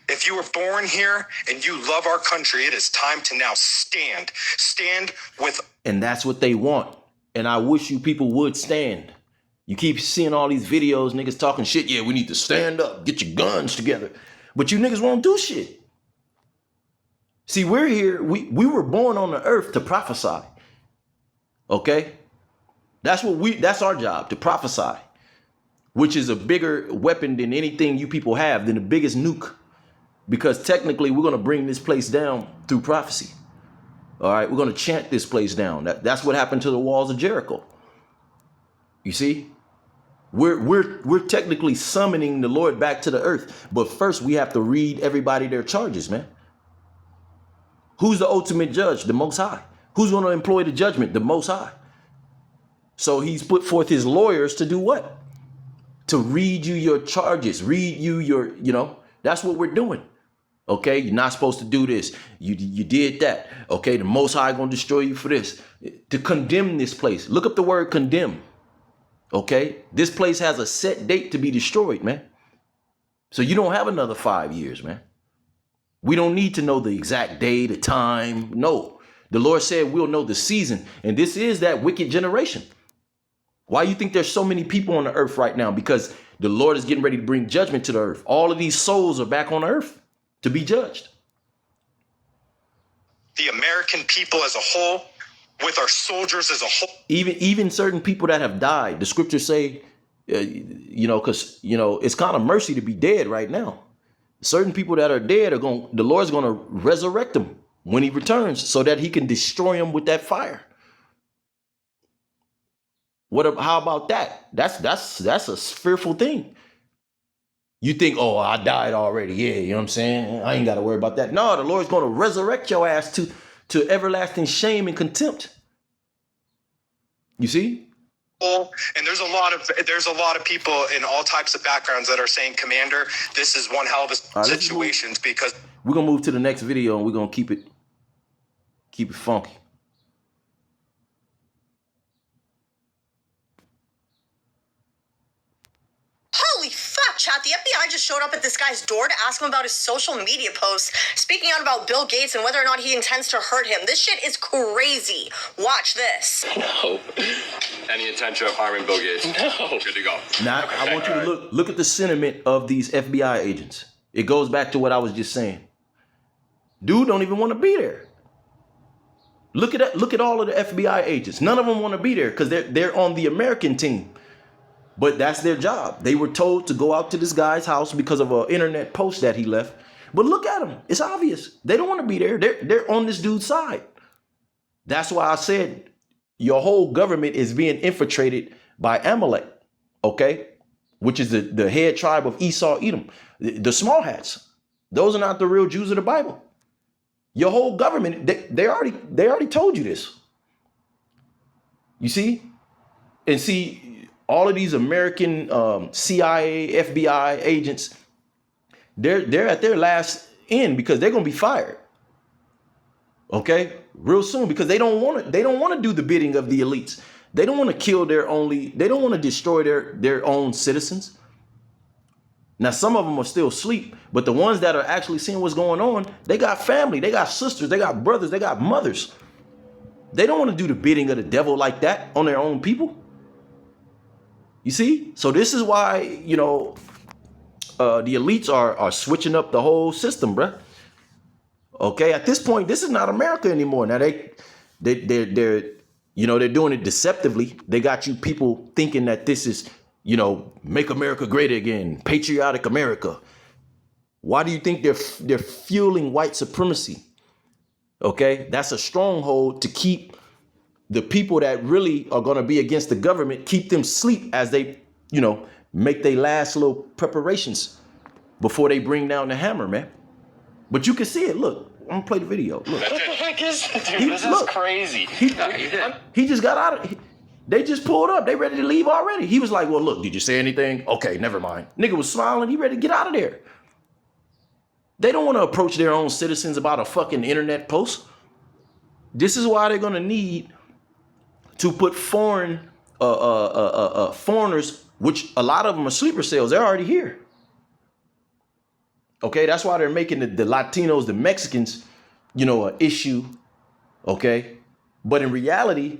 If you were born here and you love our country, it is time to now stand. Stand with. And that's what they want. And I wish you people would stand. You keep seeing all these videos, niggas talking shit. Yeah, we need to stand up, get your guns together. But you niggas won't do shit. See, we're here. We were born on the earth to prophesy. Okay? That's our job, to prophesy, which is a bigger weapon than anything you people have, than the biggest nuke. Because technically we're going to bring this place down through prophecy. All right, we're going to chant this place down. That's what happened to the walls of Jericho. You see? We're technically summoning the Lord back to the earth. But first we have to read everybody their charges, man. Who's the ultimate judge? The Most High. Who's going to employ the judgment? The Most High. So he's put forth his lawyers to do what? To read you your charges, read you your, that's what we're doing. Okay, you're not supposed to do this. You did that. Okay, the Most High going to destroy you for this. To condemn this place. Look up the word condemn. Okay, this place has a set date to be destroyed, man. So you don't have another 5 years, man. We don't need to know the exact day, the time. No, the Lord said we'll know the season. And this is that wicked generation. Why you think there's so many people on the earth right now? Because the Lord is getting ready to bring judgment to the earth. All of these souls are back on earth to be judged. The American people as a whole, with our soldiers as a whole. Even certain people that have died, the scriptures say, because, it's kind of mercy to be dead right now. Certain people that are dead the Lord's going to resurrect them when he returns so that he can destroy them with that fire. How about that? That's a fearful thing. You think, oh, I died already. Yeah, you know what I'm saying? I ain't got to worry about that. No, the Lord's going to resurrect your ass to everlasting shame and contempt. You see? And there's a lot of people in all types of backgrounds that are saying, Commander, this is one hell of a situation, because we're going to move to the next video and we're going to keep it funky. Holy fuck, chat. The FBI just showed up at this guy's door to ask him about his social media posts, speaking out about Bill Gates and whether or not he intends to hurt him. This shit is crazy. Watch this. No. Any intention of harming Bill Gates? No. Good to go. Now, I want you to look at the sentiment of these FBI agents. It goes back to what I was just saying. Dude don't even want to be there. Look at all of the FBI agents. None of them want to be there because they're on the American team. But that's their job. They were told to go out to this guy's house because of an internet post that he left. But look at them. It's obvious. They don't want to be there. They're on this dude's side. That's why I said your whole government is being infiltrated by Amalek, okay? Which is the head tribe of Esau, Edom. The small hats. Those are not the real Jews of the Bible. Your whole government, they already told you this. You see? And see, all of these American CIA, FBI agents, they're at their last end because they're gonna be fired. Okay, real soon, because they don't want to do the bidding of the elites. They don't want to kill they don't want to destroy their own citizens. Now, some of them are still asleep, but the ones that are actually seeing what's going on, they got family, they got sisters, they got brothers, they got mothers. They don't want to do the bidding of the devil like that on their own people. You see? So this is why, the elites are switching up the whole system, bruh. Okay, at this point, this is not America anymore. Now they're doing it deceptively. They got you people thinking that this is, make America great again, patriotic America. Why do you think they're fueling white supremacy? Okay, that's a stronghold to keep the people that really are going to be against the government, keep them asleep as they, make their last little preparations before they bring down the hammer, man. But you can see it. Look, I'm gonna play the video. Look. What the heck is this, dude? This is crazy. He just got out of. They just pulled up. They ready to leave already. He was like, "Well, look, did you say anything? Okay, never mind." Nigga was smiling. He ready to get out of there. They don't want to approach their own citizens about a fucking internet post. This is why they're gonna need to put foreigners, which a lot of them are sleeper cells. They're already here. Okay, that's why they're making the Latinos, the Mexicans, an issue. Okay, but in reality,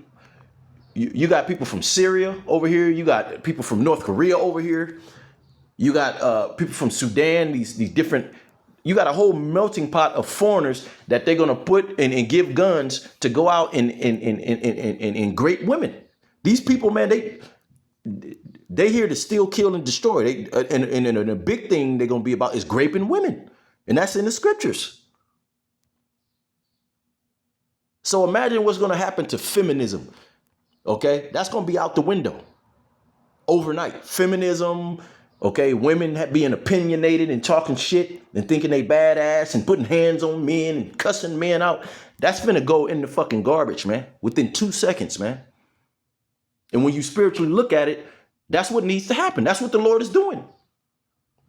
you got people from Syria over here. You got people from North Korea over here. You got people from Sudan. These different. You got a whole melting pot of foreigners that they're gonna put and give guns to go out and grape women. These people, man, they here to steal, kill, and destroy. And a big thing they're gonna be about is graping women, and that's in the scriptures. So imagine what's gonna happen to feminism. Okay, that's gonna be out the window overnight. Feminism. Okay, women being opinionated and talking shit and thinking they badass and putting hands on men and cussing men out. That's finna go in the fucking garbage, man, within 2 seconds, man. And when you spiritually look at it, that's what needs to happen. That's what the Lord is doing.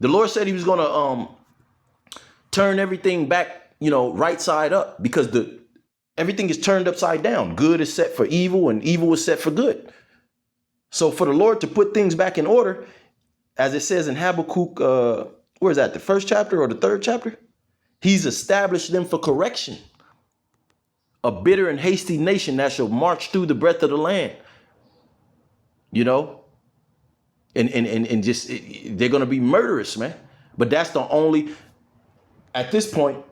The Lord said he was gonna turn everything back, right side up, because everything is turned upside down. Good is set for evil and evil is set for good. So for the Lord to put things back in order, as it says in Habakkuk, where is that, the first chapter or the third chapter? He's established them for correction. A bitter and hasty nation that shall march through the breadth of the land. And just, they're going to be murderous, man. But that's at this point,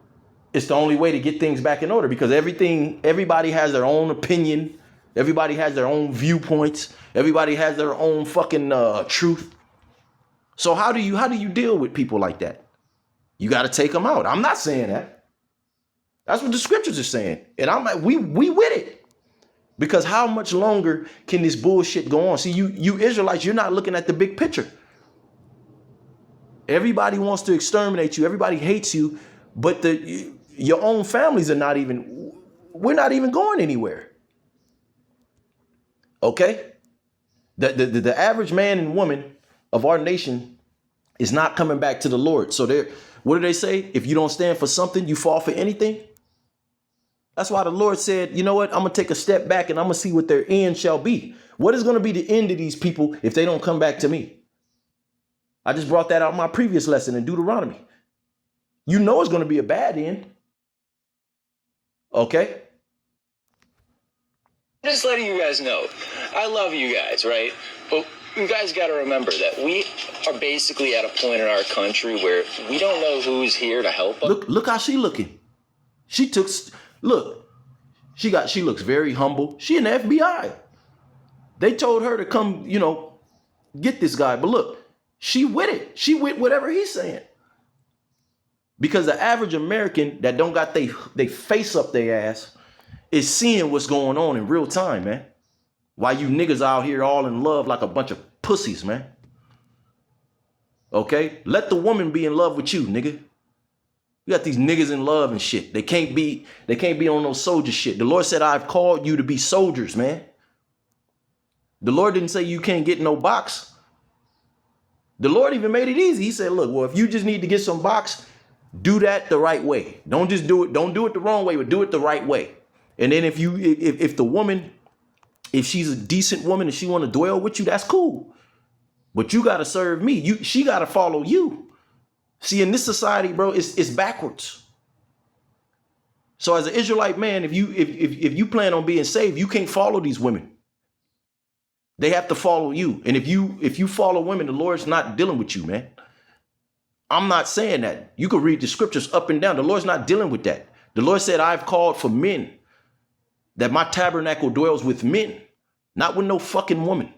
it's the only way to get things back in order, because everybody has their own opinion. Everybody has their own viewpoints. Everybody has their own fucking truth. So how do you deal with people like that? You got to take them out. I'm not saying that. That's what the scriptures are saying. And I'm like, we with it. Because how much longer can this bullshit go on? See, you Israelites, you're not looking at the big picture. Everybody wants to exterminate you. Everybody hates you. But your own families we're not even going anywhere. Okay? The average man and woman of our nation is not coming back to the Lord. So what do they say? If you don't stand for something, you fall for anything. That's why the Lord said, you know what? I'm going to take a step back and I'm going to see what their end shall be. What is going to be the end of these people if they don't come back to me? I just brought that out in my previous lesson in Deuteronomy. You know it's going to be a bad end. Okay? Just letting you guys know, I love you guys, right? But you guys got to remember that we are basically at a point in our country where we don't know who's here to help us. Look how she looking. She looks very humble. She in the FBI. They told her to come, get this guy. But look, she with it. She with whatever he's saying. Because the average American that don't got they face up their ass is seeing what's going on in real time, man. Why you niggas out here all in love like a bunch of pussies, man. Okay? Let the woman be in love with you, nigga. You got these niggas in love and shit. They can't be on no soldier shit. The Lord said, I've called you to be soldiers, man. The Lord didn't say you can't get no box. The Lord even made it easy. He said, look, well, if you just need to get some box, do that the right way. Don't do it the wrong way, but do it the right way. And then if the woman, if she's a decent woman and she want to dwell with you, that's cool. But you got to serve me. She got to follow you. See, in this society, bro, it's backwards. So as an Israelite man, if you plan on being saved, you can't follow these women. They have to follow you. And if you follow women, the Lord's not dealing with you, man. I'm not saying that. You can read the scriptures up and down. The Lord's not dealing with that. The Lord said, I've called for men, that my tabernacle dwells with men, not with no fucking woman.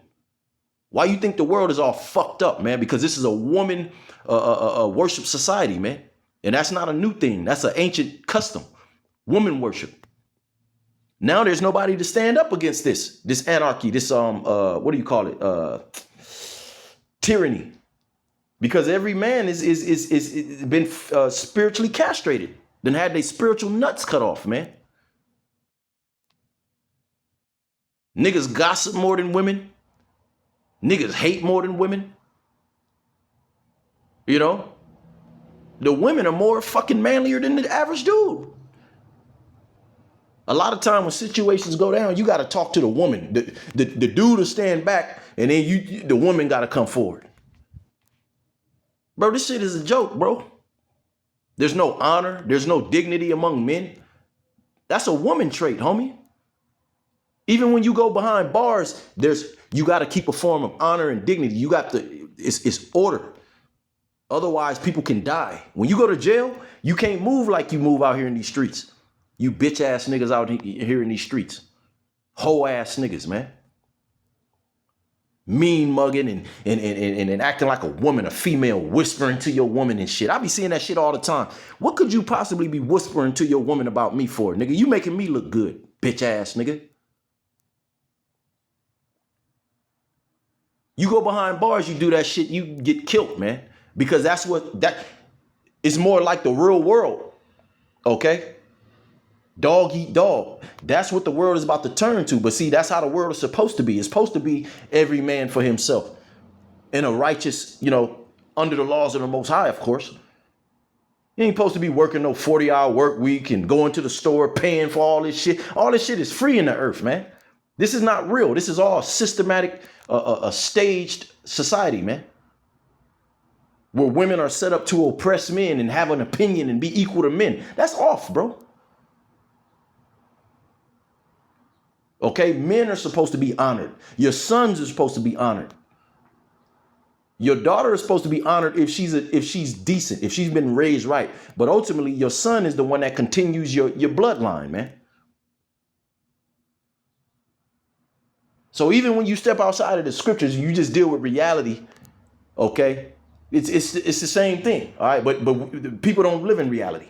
Why you think the world is all fucked up, man? Because this is a woman worship society, man. And that's not a new thing. That's an ancient custom. Woman worship. Now there's nobody to stand up against this anarchy, this what do you call it? tyranny. Because every man is been spiritually castrated, then had their spiritual nuts cut off, man. Niggas gossip more than women. Niggas hate more than women. You know? The women are more fucking manlier than the average dude. A lot of time when situations go down, you got to talk to the woman. The dude will stand back, and then the woman got to come forward. Bro, this shit is a joke, bro. There's no honor. There's no dignity among men. That's a woman trait, homie. Even when you go behind bars, you got to keep a form of honor and dignity. You got it's order. Otherwise, people can die. When you go to jail, you can't move like you move out here in these streets. You bitch ass niggas out here in these streets. Hoe ass niggas, man. Mean mugging and acting like a woman, a female, whispering to your woman and shit. I be seeing that shit all the time. What could you possibly be whispering to your woman about me for, nigga? You making me look good, bitch ass nigga. You go behind bars, you do that shit, you get killed, man. Because that is more like the real world. Okay? Dog eat dog. That's what the world is about to turn to. But see, that's how the world is supposed to be. It's supposed to be every man for himself. In a righteous, under the laws of the Most High, of course. You ain't supposed to be working no 40-hour work week and going to the store paying for all this shit. All this shit is free in the earth, man. This is not real. This is all systematic, a staged society, man. Where women are set up to oppress men and have an opinion and be equal to men. That's off, bro. Okay, men are supposed to be honored. Your sons are supposed to be honored. Your daughter is supposed to be honored if she's decent, if she's been raised right. But ultimately, your son is the one that continues your bloodline, man. So even when you step outside of the scriptures, you just deal with reality. Okay, it's the same thing. All right, but people don't live in reality.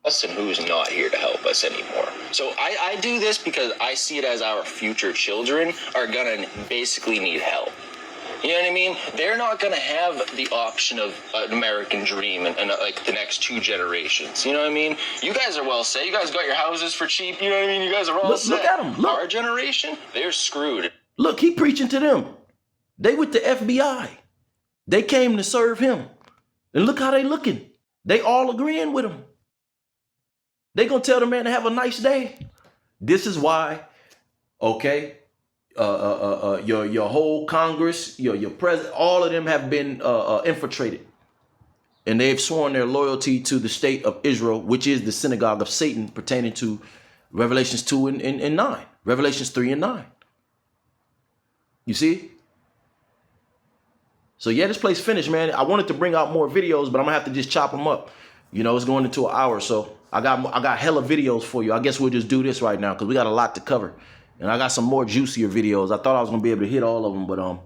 Us and who's not here to help us anymore. So I do this because I see it as our future children are gonna basically need help. You know what I mean? They're not gonna have the option of an American dream and like the next 2 generations. You know what I mean? You guys are well set. You guys got your houses for cheap. You know what I mean? You guys are all set. Look at them. Look. Our generation, they're screwed. Look, he preaching to them. They with the FBI. They came to serve him. And look how they looking. They all agreeing with him. They gonna tell the man to have a nice day. This is why, okay, your whole Congress, your president, all of them have been infiltrated. And they've sworn their loyalty to the state of Israel, which is the synagogue of Satan, pertaining to Revelations 2 and 9. Revelations 3 and 9. You see? So yeah, this place finished, man. I wanted to bring out more videos, but I'm gonna have to just chop them up. It's going into an hour, so I got hella videos for you. I guess we'll just do this right now because we got a lot to cover. And I got some more juicier videos. I thought I was going to be able to hit all of them. But,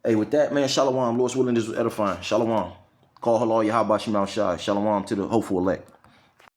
hey, with that, man, shalom. Lord's willing, this was edifying. Shalom. Call halal Yahweh Shemam Shai. Shalom to the hopeful elect.